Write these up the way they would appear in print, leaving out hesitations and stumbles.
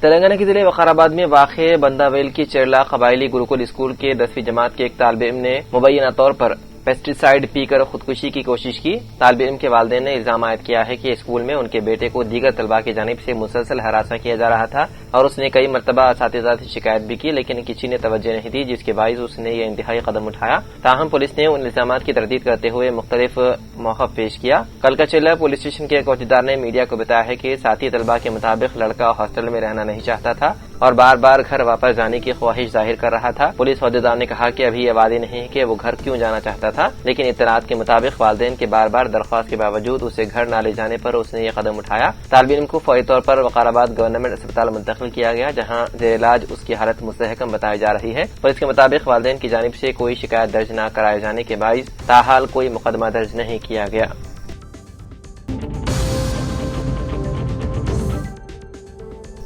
تلنگانہ کے ضلع وقار آباد میں واقع بندہ ویل کی چیرلا قبائلی گروکل اسکول کے 10ویں جماعت کے ایک طالب علم نے مبینہ طور پر پیسٹی سائیڈ پی کر خودکشی کی کوشش کی۔ طالب علم کے والدین نے الزام عائد کیا ہے کہ اسکول میں ان کے بیٹے کو دیگر طلباء کی جانب سے مسلسل ہراساں کیا جا رہا تھا اور اس نے کئی مرتبہ اساتذہ سے شکایت بھی کی، لیکن کسی نے توجہ نہیں دی، جس کے باعث اس نے یہ انتہائی قدم اٹھایا۔ تاہم پولیس نے ان الزامات کی تردید کرتے ہوئے مختلف موقف پیش کیا۔ کلکچیلا پولیس اسٹیشن کے ایک عہدیدار نے میڈیا کو بتایا ہے کہ ساتھی طلباء کے مطابق لڑکا ہاسٹل میں رہنا نہیں چاہتا تھا اور بار بار گھر واپس جانے کی خواہش ظاہر کر رہا تھا۔ پولیس عہدیدار نے کہا کہ ابھی یہ واضح نہیں کہ وہ گھر کیوں جانا چاہتا تھا، لیکن اطلاعات کے مطابق والدین کے بار بار درخواست کے باوجود اسے گھر نہ لے جانے پر اس نے یہ قدم اٹھایا۔ طالب علم کو فوری طور پر وقار آباد گورنمنٹ اسپتال منتقل کیا گیا، جہاں زیر علاج اس کی حالت مستحکم بتائی جا رہی ہے۔ پولیس کے مطابق والدین کی جانب سے کوئی شکایت درج نہ کرائے جانے کے باعث تاحال کوئی مقدمہ درج نہیں کیا گیا۔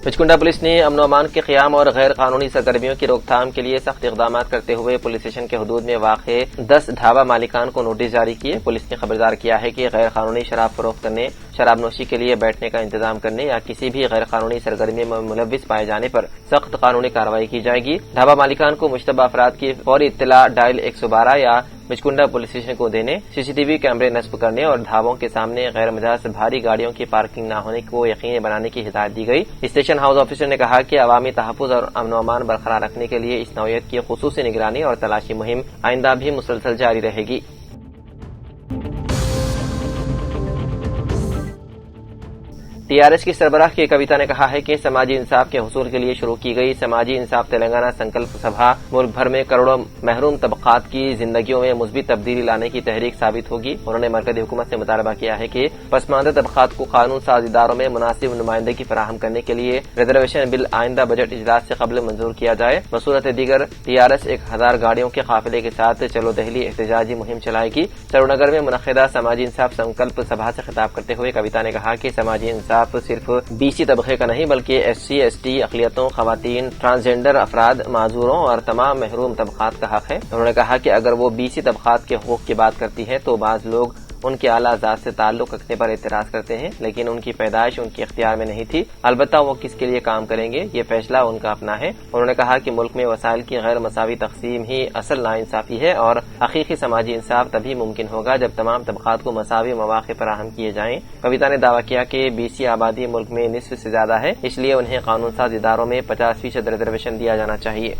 پچکنڈا پولیس نے امن و امان کے قیام اور غیر قانونی سرگرمیوں کی روک تھام کے لیے سخت اقدامات کرتے ہوئے پولیس اسٹیشن کے حدود میں واقع 10 ڈھابہ مالکان کو نوٹس جاری کیے۔ پولیس نے خبردار کیا ہے کہ غیر قانونی شراب فروخت کرنے، شراب نوشی کے لیے بیٹھنے کا انتظام کرنے یا کسی بھی غیر قانونی سرگرمی میں ملوث پائے جانے پر سخت قانونی کارروائی کی جائے گی۔ ڈھابہ مالکان کو مشتبہ افراد کی فوری اطلاع ڈائل 112 یا پچکنڈا پولیس اسٹیشن کو دینے، CCTV کیمرے نصب کرنے اور ڈھابوں کے سامنے غیر مجاز بھاری گاڑیوں کی پارکنگ نہ ہونے کو یقینی بنانے کی ہدایت دی گئی۔ اسٹیشن ہاؤس آفیسر نے کہا کہ عوامی تحفظ اور امن و امان برقرار رکھنے کے لیے اس نوعیت کی خصوصی نگرانی اور تلاشی مہم آئندہ بھی مسلسل جاری رہے گی۔ TRS کی سربراہ کی کویتا نے کہا ہے کہ سماجی انصاف کے حصول کے لیے شروع کی گئی سماجی انصاف تلنگانہ سنکلپ سبھا ملک بھر میں کروڑوں محروم طبقات کی زندگیوں میں مثبت تبدیلی لانے کی تحریک ثابت ہوگی۔ انہوں نے مرکزی حکومت سے مطالبہ کیا ہے کہ پسماندہ طبقات کو قانون ساز اداروں میں مناسب نمائندگی فراہم کرنے کے لیے ریزرویشن بل آئندہ بجٹ اجلاس سے قبل منظور کیا جائے۔ بصورت دیگر TRS 1000 گاڑیوں کے قافلے کے ساتھ چلو دہلی احتجاجی مہم چلائے گی۔ سرور نگر میں منعقدہ سماجی انصاف سنکلپ سبھا سے خطاب کرتے ہوئے کویتا نے کہا کہ سماجی انصاف صرف BC طبقے کا نہیں بلکہ SC ST اقلیتوں، خواتین، ٹرانسجنڈر افراد، معذوروں اور تمام محروم طبقات کا حق ہے۔ انہوں نے کہا کہ اگر وہ BC طبقات کے حقوق کی بات کرتی ہے تو بعض لوگ ان کے اعلیٰ ذات سے تعلق رکھنے پر اعتراض کرتے ہیں، لیکن ان کی پیدائش ان کے اختیار میں نہیں تھی، البتہ وہ کس کے لیے کام کریں گے یہ فیصلہ ان کا اپنا ہے۔ انہوں نے کہا کہ ملک میں وسائل کی غیر مساوی تقسیم ہی اصل ناانصافی ہے اور حقیقی سماجی انصاف تبھی ممکن ہوگا جب تمام طبقات کو مساوی مواقع فراہم کیے جائیں۔ کویتا نے دعویٰ کیا کہ BC آبادی ملک میں نصف سے زیادہ ہے، اس لیے انہیں قانون ساز اداروں میں 50% ریزرویشن دیا جانا چاہیے۔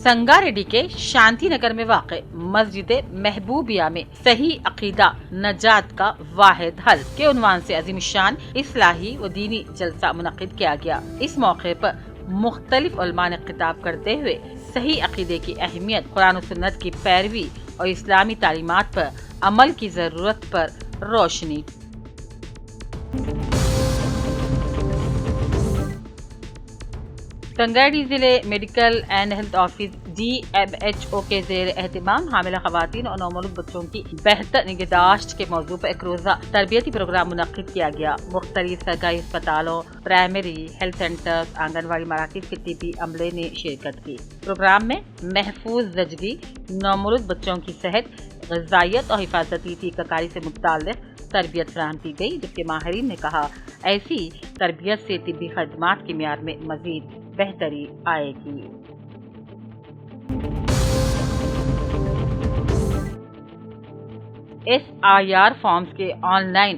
سنگاریڈی کے شانتی نگر میں واقع مسجد محبوبیہ میں صحیح عقیدہ نجات کا واحد حل کے عنوان سے عظیم شان اصلاحی و دینی جلسہ منعقد کیا گیا۔ اس موقع پر مختلف علماء نے خطاب کرتے ہوئے صحیح عقیدے کی اہمیت، قرآن و سنت کی پیروی اور اسلامی تعلیمات پر عمل کی ضرورت پر روشنی۔ سنگاریڈی ضلع medical and health office DMHO کے زیر اہتمام حاملہ خواتین اور نومولود بچوں کی بہتر نگہداشت کے موضوع پر ایک روزہ تربیتی پروگرام منعقد کیا گیا۔ مختلف سرکاری اسپتالوں، پرائمری ہیلتھ سینٹرز، آنگن واڑی مراکز کے طبی عملے نے شرکت کی۔ پروگرام میں محفوظ زچگی، نومولود بچوں کی صحت، غذائیت اور حفاظتی طریقہ کاری سے متعلق تربیت فراہم کی گئی، جبکہ ماہرین نے کہا ایسی تربیت سے طبی خدمات کے معیار میں مزید بہتری آئے گی۔ SIR فارمز کے آن لائن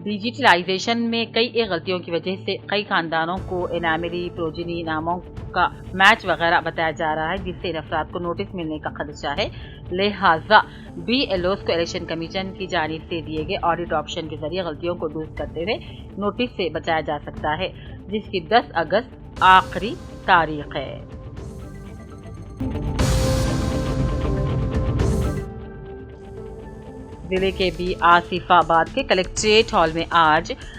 ڈیجیٹلائزیشن میں کئی غلطیوں کی وجہ سے کئی خاندانوں کو انعامری پروجنی ناموں کا میچ وغیرہ بتایا جا رہا ہے، جس سے ان افراد کو نوٹس ملنے کا خدشہ ہے۔ لہٰذا BLOs کو الیکشن کمیشن کی جانب سے دیے گئے آڈٹ آپشن کے ذریعے غلطیوں کو درست کرتے ہوئے نوٹس سے بچایا جا سکتا ہے، جس کی 10 اگست آخری تاریخ ہے۔ ضلع کے آصف آباد کے کلکٹریٹ ہال میں آج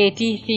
ATC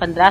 15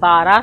12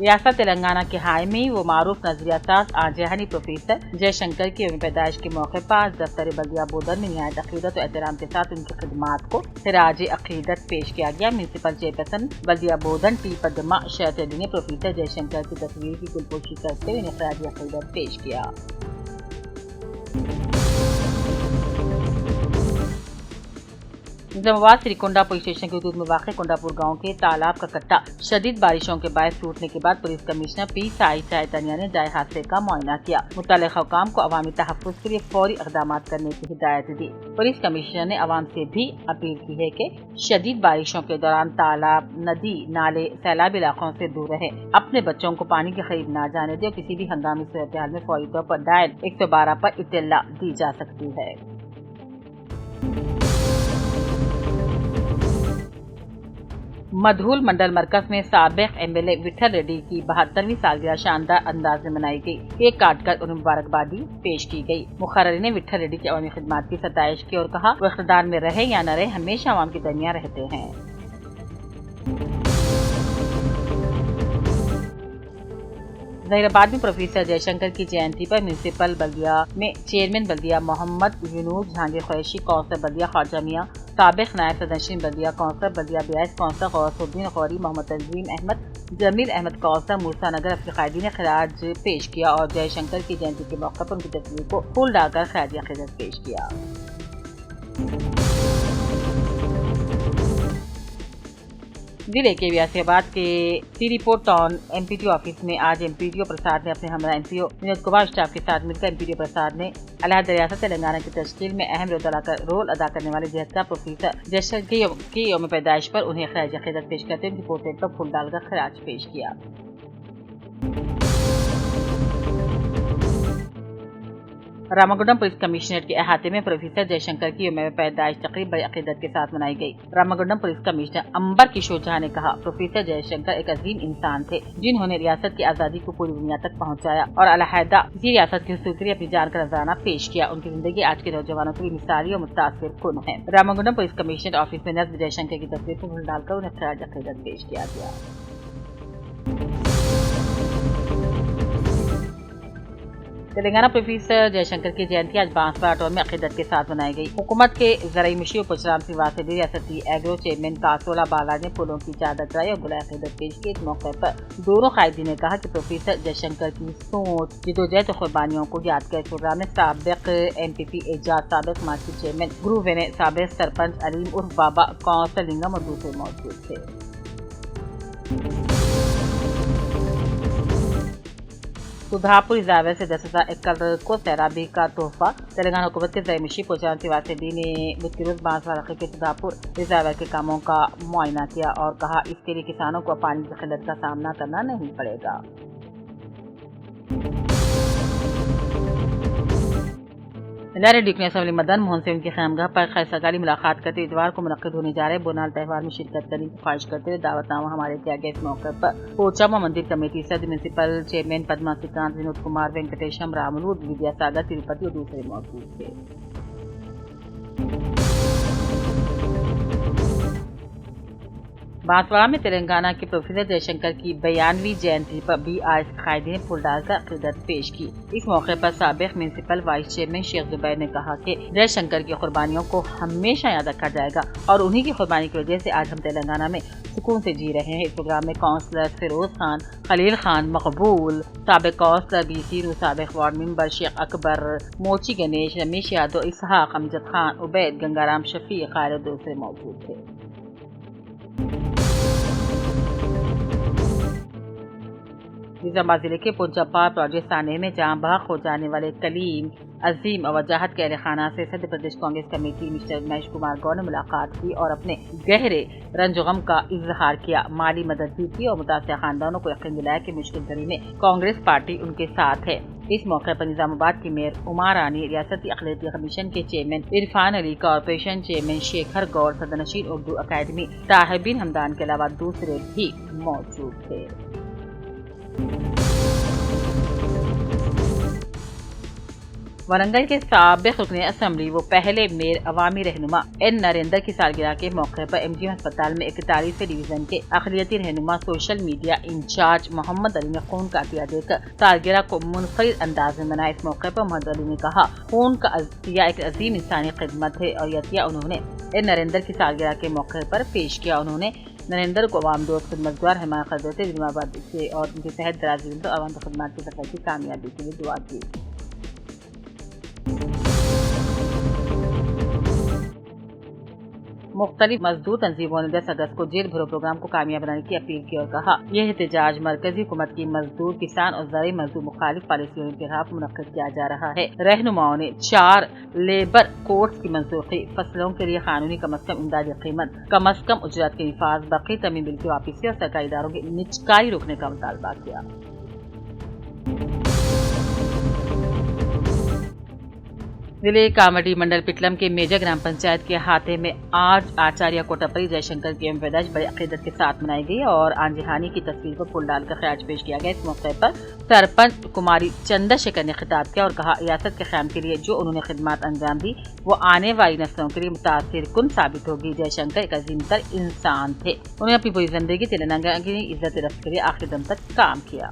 ریاست تلنگانہ کے حامی و معروف نظریہ ساز آجہانی پروفیسر جے شنکر کی یوم پیدائش کے موقع پر دفتر بلدیہ بودن میں نہایت عقیدت و احترام کے ساتھ ان کی خدمات کو خراج عقیدت پیش کیا گیا۔ میونسپل چیئرپرسن بلدیہ بودن ٹی پدما شیٹرڈی نے پروفیسر جے شنکر کی تصویر کی گلپوشی کرتے ہوئے انہیں خراج عقیدت پیش کیا۔ نظام آباد سریکونڈا پولیس اسٹیشن کے حدود میں واقع کونڈاپور گاؤں کے تالاب کا کٹا شدید بارشوں کے باعث ٹوٹنے کے بعد پولیس کمشنر پی سائی تنیا نے جائے حادثے کا معائنہ کیا۔ متعلقہ حکام کو عوامی تحفظ کے لیے فوری اقدامات کرنے کی ہدایت دی۔ پولیس کمشنر نے عوام سے بھی اپیل کی ہے کہ شدید بارشوں کے دوران تالاب، ندی، نالے، سیلابی علاقوں سے دور رہیں، اپنے بچوں کو پانی کے قریب نہ جانے دیں اور کسی بھی ہنگامی صورتحال میں فوری طور پر ڈائل 112 پر اطلاع دی جا سکتی ہے۔ مدھول منڈل مرکز میں سابق M L A Vitthal ready کی 72ویں سالگرہ شاندار انداز میں منائی گئی۔ کیک کاٹ کر انہیں مبارکبادی پیش کی گئی۔ مقررین نے وٹھل ریڈی کی عوامی خدمات کی ستائش کی اور کہا وہ اقتدار میں رہے یا نہ رہے ہمیشہ عوام کے درمیان رہتے ہیں۔ ظہیر آباد میں پروفیسر جے شنکر کی جینتی پر میونسپل بلدیہ میں چیئرمین بلدیہ محمد یونس جہانگیر قریشی، کونسلر بلدیہ خواجہ میاں، سابق نائب صدر نشین بلدیہ کونسلر بلدیہ 22، کونسلر غوث الدین غوری، محمد تنظیم احمد، جمیل احمد کونسلر موسیٰ نگر افریقی نے خراج پیش کیا اور جے شنکر کی جینتی کے موقع پر ان کی تصویر کو پھول ڈال کر خراج عقیدت پیش کیا۔ ضلع کے ویاسی آباد کے سی report town M P T office میں آج M P D O Prasad نے اپنے ہمراہ M P O Vinod Kumar staff کے ساتھ مل کر M P D O Prasad نے علیحدہ ریاست تلنگانہ کی تشکیل میں اہم رول ادا کرنے والے جہتکار پروفیسر جے شنکر کی یوم پیدائش پر انہیں خراج عقیدت پیش کرتے ہوئے ان کی پورٹریٹ پر پھول ڈال کر خراج پیش کیا۔ راماگڈم پولیس کمشنریٹ کے احاطے میں پروفیسر جے شنکر کی یوم پیدائش تقریب بڑی عقیدت کے ساتھ منائی گئی۔ راماگڈم پولیس کمشنر امبر کشور جھا نے کہا پروفیسر جے شنکر ایک عظیم انسان تھے جنہوں نے ریاست کی آزادی کو پوری دنیا تک پہنچایا اور علیحدہ کسی ریاست کے حصول کے لیے اپنی جان کا نذرانہ پیش کیا۔ ان کی زندگی آج کے نوجوانوں کے لیے مثالی اور متاثر کن ہے۔ راماگڈم پولیس کمشنریٹ آفس میں نصب جے شنکر کی تصویر کو پھول ڈال کر انہیں خراج عقیدت پیش کیا گیا۔ تلنگانہ پروفیسر جے شنکر کی جینتی آج بانسوارہ ٹاؤن میں عقیدت کے ساتھ منائی گئی۔ حکومت کے زرعی مشیر پرشرام سنگھ واسدی، ریاستی ایگرو چیئرمین کاسولا بالاجی نے پھولوں کی چادر چڑھائی اور گلۂ عقیدت پیش کی۔ اس موقع پر دونوں قائدین نے کہا کہ پروفیسر جے شنکر کی سوچ، جدوجہد اور قربانیوں کو یاد کر پروگرام میں سابق ایم پی پی اعجاز، سابق مارکیٹ چیئرمین گرو وینے، سابق سرپنچ علیم عرف بابا، کونسلر لنگم اور دوسرے موجود تھے۔ سدھاپور ریزروائر سے 10,000 ایکڑ کو سیرابی کا تحفہ۔ تلنگانہ حکومت کے زرعی مشیر پرشرام سنگھ واسدی نے بدھ کے روز بانسوارہ علاقے کے سدھاپور ریزروائر کے کاموں کا معائنہ کیا اور کہا اس کے لیے کسانوں کو پانی کی قلت کا سامنا کرنا نہیں پڑے گا۔ ریڈی ڈکن اسمبلی مدن موہن سے ان کی خیمگاہ پر خیر سگالی ملاقات کرتے اتوار کو منعقد ہونے جا رہے بونال تہوار میں شرکت کرنے کی خواہش کرتے ہوئے دعوت نامہ ہمارے کیا گیا۔ اس موقع پر پوچامہ مندر کمیٹی صدر، میونسپل چیئرمین پدما سریکانت، ونود کمار، وینکٹیشم، راملو، ودیا ساگر، تروپتی اور دوسرے موجود تھے۔ بانسوارہ میں تلنگانہ کے پروفیسر جے شنکر کی 92ویں جینتی پر بھی آج قائدین نے پھول ڈال کر عقیدت پیش کی۔ اس موقع پر سابق میونسپل وائس چیئرمین شیخ زبیر نے کہا کہ جے شنکر کی قربانیوں کو ہمیشہ یاد رکھا جائے گا اور انہی کی قربانی کی وجہ سے آج ہم تلنگانہ میں سکون سے جی رہے ہیں۔ اس پروگرام میں کونسلر فیروز خان، خلیل خان مقبول، سابق کونسلر بی سی رو، سابق وارڈ ممبر شیخ اکبر، موچی گنیش، رمیش یادو، اسحاق، امجد خان، عبید، گنگارام شفیق، خیر اور دوسرے موجود تھے۔ نظام آباد ضلع کے پونچاپا پروجیکٹ سانے میں جہاں بحق ہو جانے والے کلیم، عظیم اور وجاہت کے اہل خانہ سے صدر پردیش کانگریس کمیٹی مسٹر مہیش کمار گوڑ نے ملاقات کی اور اپنے گہرے رنج و غم کا اظہار کیا، مالی مدد بھی کی اور متاثرہ خاندانوں کو یقین دلایا کہ مشکل گھڑی میں کانگریس پارٹی ان کے ساتھ ہے۔ اس موقع پر نظام آباد کی میئر عما رانی، ریاستی اقلیتی کمیشن کے چیئرمین عرفان علی، کارپوریشن چیئرمین شیکھر گوڑ، صدر نشین اردو اکیڈمی طاہربین حمدان کے علاوہ دوسرے بھی موجود تھے۔ ورنگل کے سابق رکن اسمبلی و پہلے میئر عوامی رہنما این نریندر کی سالگرہ کے موقع پر ایم جی ایم ہسپتال میں 41ویں ڈویژن کے اقلیتی رہنما سوشل میڈیا انچارج محمد علی نے خون کا عطیہ دے کر سالگرہ کو منفرد انداز میں منایا۔ اس موقع پر محمد علی نے کہا، خون کا عطیہ ایک عظیم انسانی خدمت ہے اور یہ عطیہ انہوں نے این نریندر کی سالگرہ کے موقع پر پیش کیا۔ انہوں نے نریندر کو عوام دوست، خدمتگار، حمایت کرتے ہوئے آباد سے اور ان کی صحت دراز زندگی اور عوام خدمات کے سفر کی کامیابی کے لیے دعا کی۔ مختلف مزدور تنظیموں نے 10 اگست کو جیل بھرو پروگرام کو کامیاب بنانے کی اپیل کی اور کہا، یہ احتجاج مرکزی حکومت کی مزدور، کسان اور زرعی مزدور مخالف پالیسیوں کے خلاف منعقد کیا جا رہا ہے۔ رہنماؤں نے 4 لیبر کوڈز کی منسوخی، فصلوں کے لیے قانونی کم از کم امدادی قیمت، کم از کم اجرت کے نفاذ، باقی ترمیم بل کی واپسی اور سرکاری اداروں کی نجکاری روکنے کا مطالبہ کیا۔ ضلع کامرڈی منڈل پٹلم کے میجر گرام پنچایت کے احاطے میں آج آچاریہ کوٹاپلی جے شنکر کی پیدائش بڑی عقیدت کے ساتھ منائی گئی اور آنجہانی کی تصویر پر پھول ڈال کر خراج پیش کیا گیا۔ اس موقع پر سرپنچ کماری چندر شیکھر نے خطاب کیا اور کہا، ریاست کے قیام کے لیے جو انہوں نے خدمات انجام دی وہ آنے والی نسلوں کے لیے متاثر کن ثابت ہوگی۔ جے شنکر ایک عظیم تر انسان تھے، انہوں نے اپنی پوری زندگی تلنگانہ کی عزت رفت کے لیے آخری دم تک کام کیا۔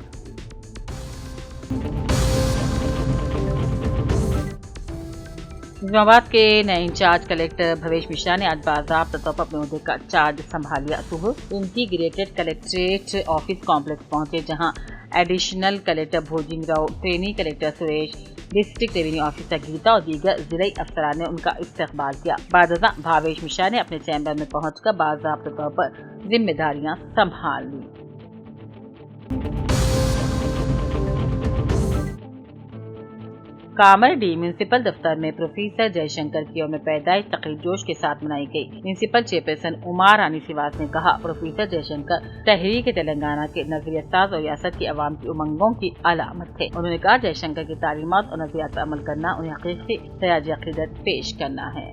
نظام آباد کے نئے انچارج کلیکٹر بھویش مشرا نے آج باضابطہ طور پر اپنے عہدے کا چارج سنبھال لیا۔ صبح انٹیگریٹڈ کلیکٹریٹ آفس کمپلیکس پہنچے، جہاں additional collector Bhujang Rao, trainee collector Suresh, district revenue officer Geeta اور دیگر ضلعی افسران نے ان کا استقبال کیا۔ بعد ازاں بھویش مشرا نے اپنے چیمبر میں پہنچ کر باضابطہ طور پر ذمہ داریاں سنبھال لی۔ کامرڈی میونسپل دفتر میں پروفیسر جے شنکر کی یوم پیدائش تقریب جوش کے ساتھ منائی گئی۔ میونسپل چیئرپرسن اما رانی سواس نے کہا، پروفیسر جے شنکر تحریک تلنگانہ کے نظریہ ساز اور ریاست کی عوام کی امنگوں کی علامت تھے۔ انہوں نے کہا، جے شنکر کی تعلیمات اور نظریات پر عمل کرنا انہیں حقیقی خراج عقیدت پیش کرنا ہے۔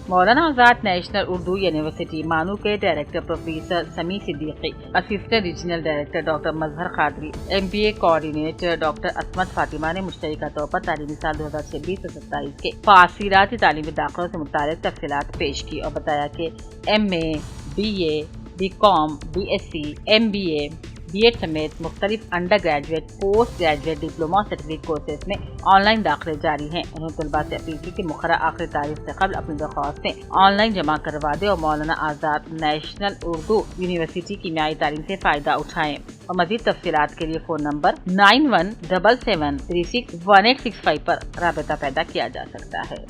مولانا آزاد نیشنل اردو یونیورسٹی مانو کے director professor Sami Siddiqui, assistant regional director doctor Mazhar Qadri, M B A coordinator doctor Ismat Fatima نے مشترکہ طور پر تعلیمی سال 2026-27 کے فاصلاتی تعلیمی داخلوں سے متعلق تفصیلات پیش کی اور بتایا کہ M A, B A, B com, B S C, M B A, B ed سمیت مختلف undergraduate, postgraduate, diploma certificate courses میں آن لائن داخلے جاری ہیں۔ انہوں نے طلباء سے اپیل کی کہ مقررہ آخری تاریخ سے قبل اپنی درخواستیں آن لائن جمع کروا دیں اور مولانا آزاد نیشنل اردو یونیورسٹی کی معیاری تعلیم سے فائدہ اٹھائیں۔ اور مزید تفصیلات کے لیے فون نمبر 9177361865 پر رابطہ پیدا کیا جا سکتا ہے۔